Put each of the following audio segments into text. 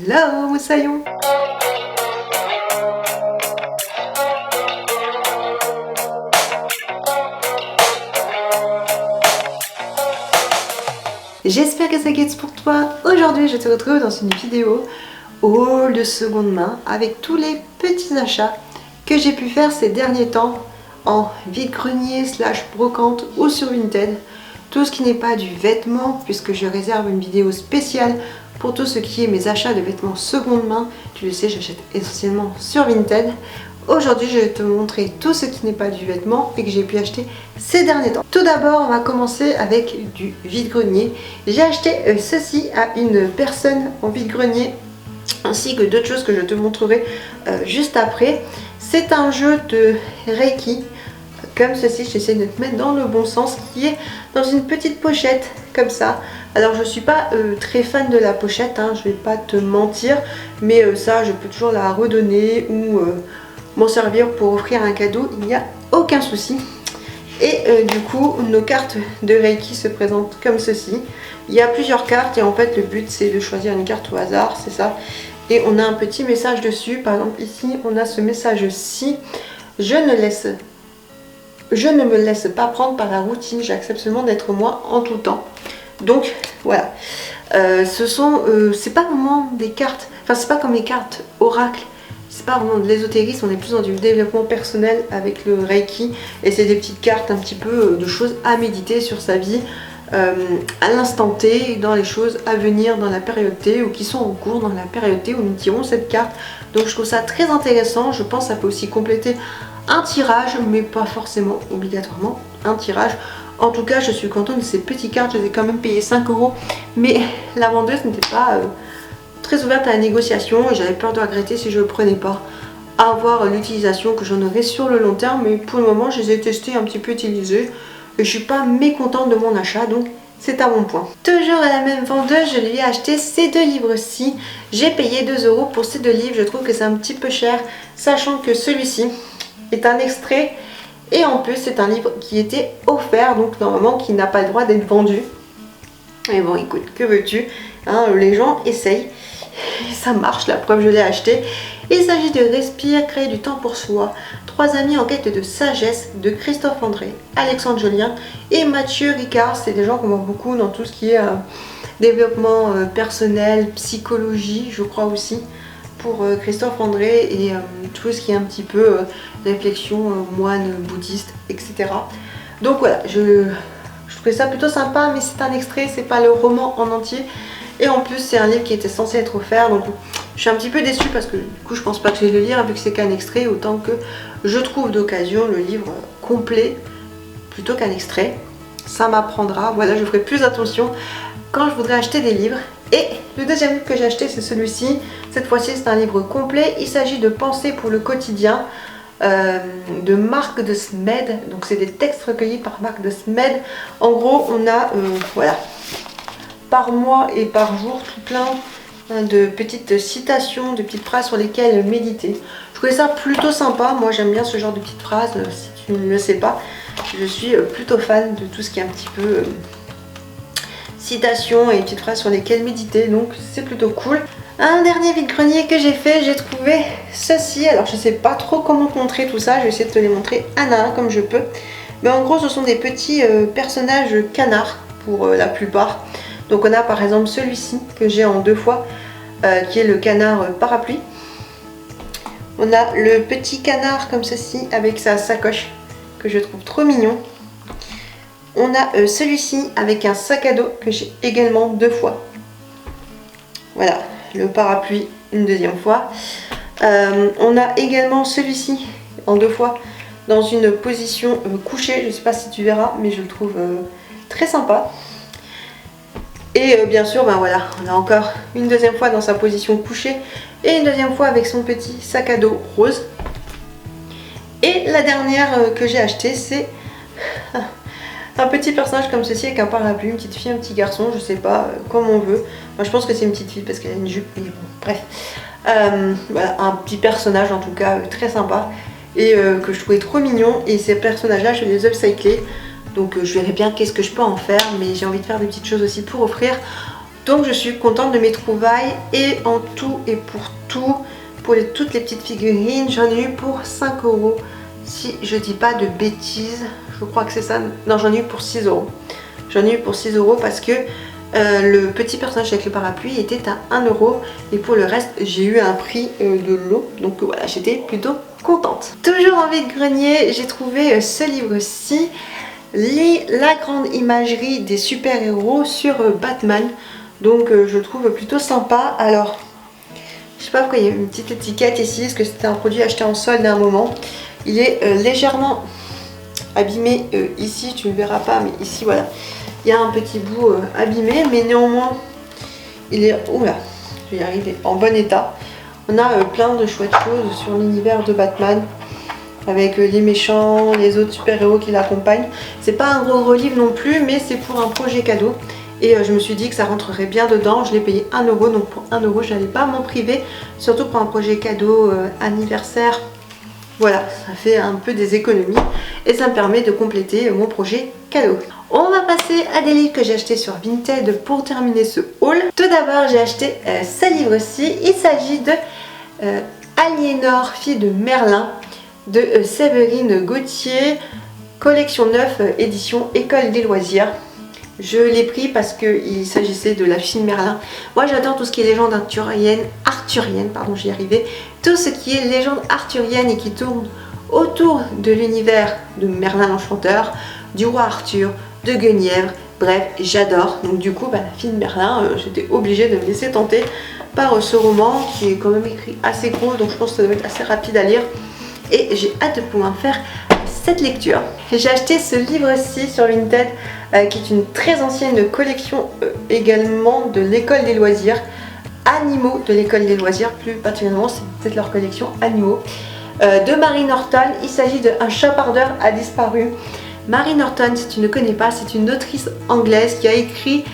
Hello moussaillon. J'espère que ça guette pour toi. Aujourd'hui je te retrouve dans une vidéo haul de seconde main avec tous les petits achats que j'ai pu faire ces derniers temps en vide-grenier / brocante ou sur Vinted. Tout ce qui n'est pas du vêtement, puisque je réserve une vidéo spéciale pour tout ce qui est mes achats de vêtements seconde main. Tu le sais, j'achète essentiellement sur Vinted. Aujourd'hui, je vais te montrer tout ce qui n'est pas du vêtement et que j'ai pu acheter ces derniers temps. Tout d'abord, on va commencer avec du vide-grenier. J'ai acheté ceci à une personne en vide-grenier, ainsi que d'autres choses que je te montrerai juste après. C'est un jeu de Reiki, comme ceci, j'essaie de te mettre dans le bon sens, qui est dans une petite pochette, comme ça. Alors je suis pas très fan de la pochette, hein, je vais pas te mentir, mais ça je peux toujours la redonner ou m'en servir pour offrir un cadeau, il n'y a aucun souci. Et du coup, nos cartes de Reiki se présentent comme ceci. Il y a plusieurs cartes et en fait le but c'est de choisir une carte au hasard, c'est ça. Et on a un petit message dessus, par exemple ici on a ce message-ci: je ne me laisse pas prendre par la routine, j'accepte seulement d'être moi en tout temps. Donc voilà, c'est pas vraiment des cartes, enfin c'est pas comme les cartes oracle, c'est pas vraiment de l'ésotérisme, on est plus dans du développement personnel avec le Reiki, et c'est des petites cartes un petit peu de choses à méditer sur sa vie, à l'instant T, dans les choses à venir dans la période T ou qui sont en cours dans la période T où nous tirons cette carte. Donc je trouve ça très intéressant, je pense que ça peut aussi compléter un tirage, mais pas forcément obligatoirement un tirage. En tout cas, je suis contente de ces petites cartes, je les ai quand même payées 5 €, mais la vendeuse n'était pas très ouverte à la négociation et j'avais peur de regretter si je ne le prenais pas, à voir l'utilisation que j'en aurais sur le long terme. Mais pour le moment, je les ai testés, un petit peu utilisés, et je suis pas mécontente de mon achat, donc c'est un bon point. Toujours à la même vendeuse, je lui ai acheté ces deux livres-ci. J'ai payé 2 € pour ces deux livres, je trouve que c'est un petit peu cher, sachant que celui-ci est un extrait et en plus c'est un livre qui était offert, donc normalement qui n'a pas le droit d'être vendu. Mais bon, écoute, que veux-tu, hein, les gens essayent et ça marche, la preuve, je l'ai acheté. Il s'agit de Respire, créer du temps pour soi, 3 amis en quête de sagesse, de Christophe André, Alexandre Jolien et Mathieu Ricard. C'est des gens qu'on voit beaucoup dans tout ce qui est développement personnel, psychologie, je crois aussi, pour Christophe André, et tout ce qui est un petit peu réflexion moine, bouddhiste, etc. Donc voilà, je trouvais ça plutôt sympa, mais c'est un extrait, c'est pas le roman en entier. Et en plus c'est un livre qui était censé être offert, donc je suis un petit peu déçue parce que du coup je pense pas que je vais le lire vu que c'est qu'un extrait, autant que je trouve d'occasion le livre complet plutôt qu'un extrait. Ça m'apprendra, voilà, je ferai plus attention quand je voudrais acheter des livres. Et le deuxième livre que j'ai acheté, c'est celui-ci. Cette fois-ci c'est un livre complet, il s'agit de Pensées pour le quotidien de Marc de Smed. Donc c'est des textes recueillis par Marc de Smed. En gros on a voilà, par mois et par jour tout plein de petites citations, de petites phrases sur lesquelles méditer. Je trouvais ça plutôt sympa, moi j'aime bien ce genre de petites phrases, si tu ne le sais pas. Je suis plutôt fan de tout ce qui est un petit peu citations et petites phrases sur lesquelles méditer, donc c'est plutôt cool. Un dernier vide-grenier que j'ai fait, j'ai trouvé ceci. Alors je sais pas trop comment te montrer tout ça, je vais essayer de te les montrer un à un comme je peux. Mais en gros ce sont des petits personnages canards pour la plupart. Donc on a par exemple celui-ci que j'ai en 2 fois, qui est le canard parapluie. On a le petit canard comme ceci avec sa sacoche que je trouve trop mignon. On a celui-ci avec un sac à dos que j'ai également 2 fois. Voilà, le parapluie une deuxième fois. On a également celui-ci en 2 fois dans une position couchée. Je ne sais pas si tu verras, mais je le trouve très sympa. Et bien sûr, ben voilà, on a encore une deuxième fois dans sa position couchée et une deuxième fois avec son petit sac à dos rose. Et la dernière que j'ai achetée, c'est un petit personnage comme ceci avec un parapluie, une petite fille, un petit garçon, je sais pas, comme on veut. Moi je pense que c'est une petite fille parce qu'elle a une jupe, mais bon, bref. Voilà, un petit personnage en tout cas très sympa et que je trouvais trop mignon. Et ces personnages là je vais les upcycler, donc je verrai bien qu'est-ce que je peux en faire, mais j'ai envie de faire des petites choses aussi pour offrir. Donc je suis contente de mes trouvailles et en tout et pour tout, pour toutes les petites figurines, j'en ai eu pour 5 €. Si je dis pas de bêtises, je crois que c'est ça. Non, j'en ai eu pour 6 €. J'en ai eu pour 6 € parce que le petit personnage avec le parapluie était à 1 € et pour le reste j'ai eu un prix de lot, donc voilà, j'étais plutôt contente. Toujours en vide-grenier, j'ai trouvé ce livre-ci, la grande imagerie des super-héros sur Batman, donc je le trouve plutôt sympa. Alors je sais pas pourquoi il y a une petite étiquette ici, est-ce que c'était un produit acheté en solde à un moment. Il est légèrement abîmé ici, tu ne verras pas, mais ici voilà, il y a un petit bout abîmé, mais néanmoins il est, oula, je vais y arriver, en bon état. On a plein de chouettes choses sur l'univers de Batman, avec les méchants, les autres super-héros qui l'accompagnent. C'est pas un gros livre non plus, mais c'est pour un projet cadeau. Et je me suis dit que ça rentrerait bien dedans. Je l'ai payé 1 €, donc pour 1 € je n'allais pas m'en priver, surtout pour un projet cadeau anniversaire. Voilà, ça fait un peu des économies et ça me permet de compléter mon projet cadeau. On va passer à des livres que j'ai achetés sur Vinted pour terminer ce haul. Tout d'abord, j'ai acheté ce livre-ci. Il s'agit de Aliénor, fille de Merlin, de Séverine Gauthier, collection 9, édition École des loisirs. Je l'ai pris parce qu'il s'agissait de la fille de Merlin. Moi j'adore tout ce qui est légende arthurienne, pardon, j'y arrivais. Tout ce qui est légende arthurienne et qui tourne autour de l'univers de Merlin l'Enchanteur, du roi Arthur, de Guenièvre, bref, j'adore. Donc du coup, la fille de Merlin, j'étais obligée de me laisser tenter par ce roman qui est quand même écrit assez gros, donc je pense que ça doit être assez rapide à lire. Et j'ai hâte de pouvoir faire cette lecture. J'ai acheté ce livre-ci sur Vinted qui est une très ancienne collection également de l'école des loisirs, Animaux de l'école des loisirs, plus particulièrement c'est peut-être leur collection Animaux, de Mary Norton. Il s'agit de Un chapardeur a disparu. Mary Norton, si tu ne connais pas, c'est une autrice anglaise qui a écrit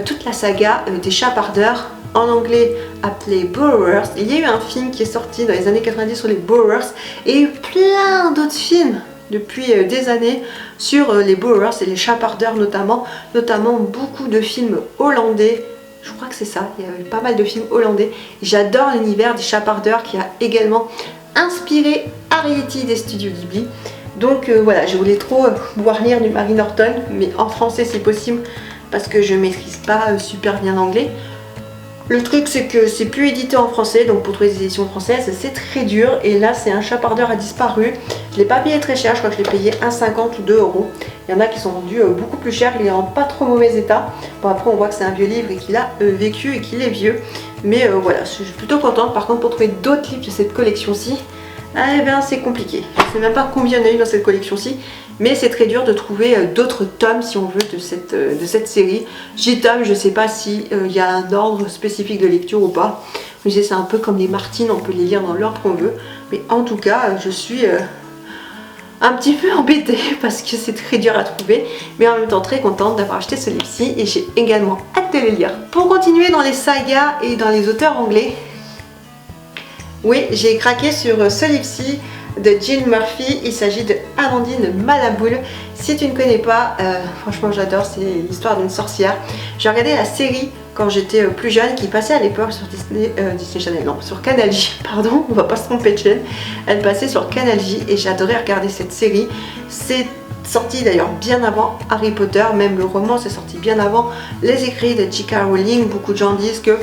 toute la saga des chapardeurs, en anglais appelé Borrowers. Il y a eu un film qui est sorti dans les années 90 sur les Borrowers et il y a eu plein d'autres films depuis des années sur les Borrowers et les chapardeurs notamment beaucoup de films hollandais. Je crois que c'est ça, il y a eu pas mal de films hollandais. J'adore l'univers des chapardeurs qui a également inspiré Arrietty des studios Ghibli. Donc voilà, je voulais trop pouvoir lire du Mary Norton, mais en français c'est possible parce que je maîtrise pas super bien l'anglais. Le truc c'est que c'est plus édité en français, donc pour trouver des éditions françaises c'est très dur. Et là c'est Un chapardeur a disparu. Je l'ai pas payé très cher, je crois que je l'ai payé 1,50 ou 2 €. Il y en a qui sont vendus beaucoup plus cher, il est en pas trop mauvais état. Bon après on voit que c'est un vieux livre et qu'il a vécu et qu'il est vieux. Mais voilà, je suis plutôt contente. Par contre pour trouver d'autres livres de cette collection-ci, eh bien c'est compliqué. Je ne sais même pas combien il y en a eu dans cette collection-ci. Mais c'est très dur de trouver d'autres tomes si on veut de cette série. J-tome, je ne sais pas s'il y a un ordre spécifique de lecture ou pas. C'est un peu comme les Martines, on peut les lire dans l'ordre qu'on veut. Mais en tout cas, je suis un petit peu embêtée parce que c'est très dur à trouver. Mais en même temps très contente d'avoir acheté ce livre-ci et j'ai également hâte de le lire. Pour continuer dans les sagas et dans les auteurs anglais, oui, j'ai craqué sur ce livre-ci de Jill Murphy. Il s'agit de Amandine Malaboule. Si tu ne connais pas, franchement j'adore, c'est l'histoire d'une sorcière. J'ai regardé la série quand j'étais plus jeune qui passait à l'époque sur Disney Channel, non, sur Canal J, pardon, on va pas se tromper de chaîne. Elle passait sur Canal J et j'adorais regarder cette série. C'est sorti d'ailleurs bien avant Harry Potter, même le roman c'est sorti bien avant les écrits de J.K. Rowling. Beaucoup de gens disent que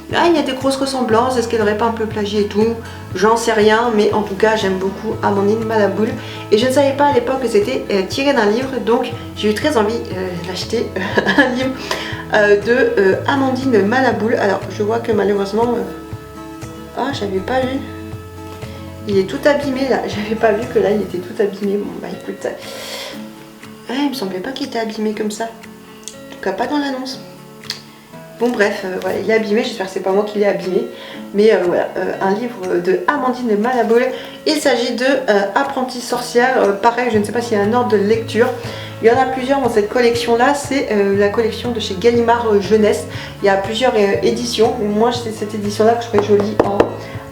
il y a des grosses ressemblances, est-ce qu'elle n'aurait pas un peu plagié et tout? J'en sais rien, mais en tout cas j'aime beaucoup Amandine Malaboule. Et je ne savais pas à l'époque que c'était tiré d'un livre, donc j'ai eu très envie d'acheter un livre de Amandine Malaboule. Alors je vois que malheureusement, ah j'avais pas vu, il est tout abîmé là, j'avais pas vu que là il était tout abîmé. Bon bah écoute, il me semblait pas qu'il était abîmé comme ça, en tout cas pas dans l'annonce. Bon bref, voilà, il est abîmé, j'espère que c'est pas moi qui l'ai abîmé. Mais voilà, un livre de Amandine Malaboule. Il s'agit de Apprentie sorcière. Pareil, je ne sais pas s'il y a un ordre de lecture. Il y en a plusieurs dans cette collection-là. C'est la collection de chez Gallimard Jeunesse. Il y a plusieurs éditions. Moi, c'est cette édition-là que je trouvais jolie en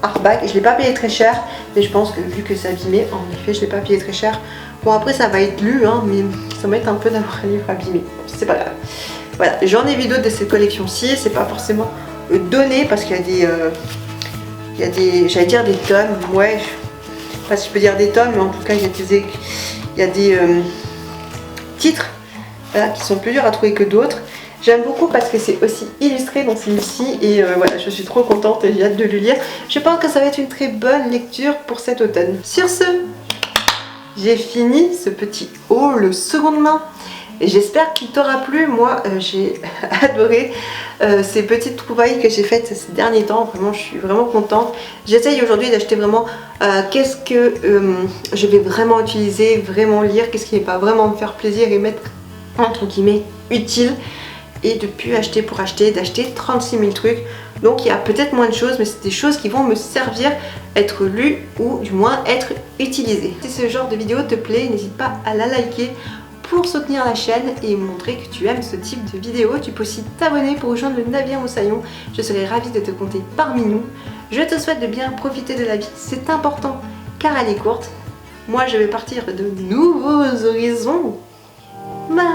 hardback. Je ne l'ai pas payé très cher, mais je pense que vu que c'est abîmé, en effet, je ne l'ai pas payé très cher. Bon, après, ça va être lu, hein, mais ça m'aide un peu d'avoir un livre abîmé. C'est pas grave. Voilà, j'en ai vu d'autres de cette collection-ci, c'est pas forcément donné parce qu'il y a des, j'allais dire des tomes, ouais, je sais pas si je peux dire des tomes, mais en tout cas il y a des titres, voilà, qui sont plus durs à trouver que d'autres. J'aime beaucoup parce que c'est aussi illustré dans celui-ci et voilà, je suis trop contente et j'ai hâte de le lire. Je pense que ça va être une très bonne lecture pour cet automne. Sur ce, j'ai fini ce petit haul seconde main. Et j'espère qu'il t'aura plu. Moi, j'ai adoré ces petites trouvailles que j'ai faites ces derniers temps. Vraiment, je suis vraiment contente. J'essaye aujourd'hui d'acheter vraiment qu'est-ce que je vais vraiment utiliser, vraiment lire, qu'est-ce qui ne va pas vraiment me faire plaisir et mettre entre guillemets utile. Et de plus acheter pour acheter, d'acheter 36 000 trucs. Donc il y a peut-être moins de choses, mais c'est des choses qui vont me servir, être lues ou du moins être utilisées. Si ce genre de vidéo te plaît, n'hésite pas à la liker pour soutenir la chaîne et montrer que tu aimes ce type de vidéo. Tu peux aussi t'abonner pour rejoindre le navire Moussaillon. Je serai ravie de te compter parmi nous. Je te souhaite de bien profiter de la vie, c'est important car elle est courte. Moi je vais partir de nouveaux horizons. Bye.